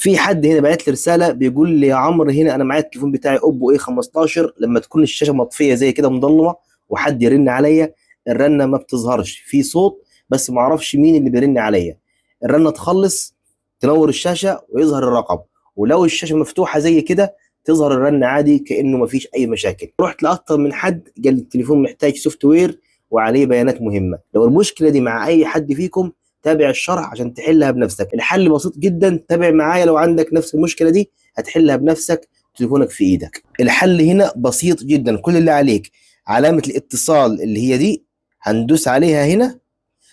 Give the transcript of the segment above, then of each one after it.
في حد هنا بعت لي رساله بيقول لي يا عمرو، هنا انا معايا التليفون بتاعي اوبو اي 15، لما تكون الشاشه مطفيه زي كده مضلمه وحد يرن عليا، الرنه ما بتظهرش في صوت، بس ما اعرفش مين اللي بيرن عليا. الرنه تخلص تنور الشاشه ويظهر الرقم، ولو الشاشه مفتوحه زي كده تظهر الرن عادي كانه ما فيش اي مشاكل. رحت لاكتر من حد قال لي التليفون محتاج سوفت وير وعليه بيانات مهمه. لو المشكله دي مع اي حد فيكم تابع الشرح عشان تحلها بنفسك. الحل بسيط جدا، تابع معايا. لو عندك نفس المشكله دي هتحلها بنفسك، تليفونك في ايدك. الحل هنا بسيط جدا، كل اللي عليك علامه الاتصال اللي هي دي، هندوس عليها هنا،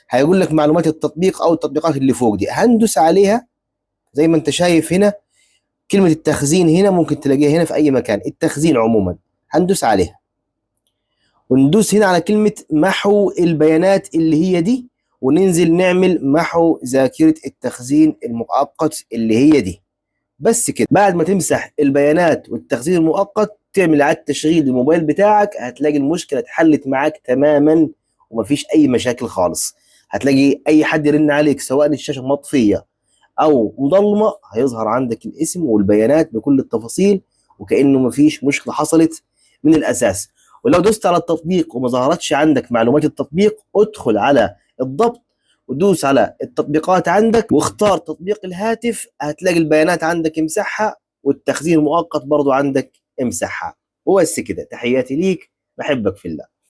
هيقول لك معلومات التطبيق او التطبيقات اللي فوق دي، هندوس عليها زي ما انت شايف هنا. كلمه التخزين هنا ممكن تلاقيها هنا في اي مكان، التخزين عموما هندوس عليها، وندوس هنا على كلمة محو البيانات اللي هي دي، وننزل نعمل محو ذاكرة التخزين المؤقت اللي هي دي. بس كده. بعد ما تمسح البيانات والتخزين المؤقت تعمل اعادة تشغيل الموبايل بتاعك، هتلاقي المشكلة اتحلت معاك تماما ومفيش اي مشاكل خالص. هتلاقي اي حد يرن عليك سواء الشاشة مطفية او مظلمة هيظهر عندك الاسم والبيانات بكل التفاصيل، وكأنه مفيش مشكلة حصلت من الاساس. ولو دوست على التطبيق وما ظهرتش عندك معلومات التطبيق، ادخل على الضبط ودوس على التطبيقات عندك واختار تطبيق الهاتف، هتلاقي البيانات عندك امسحها والتخزين المؤقت برضو عندك امسحها. وبس كده، تحياتي ليك، بحبك في الله.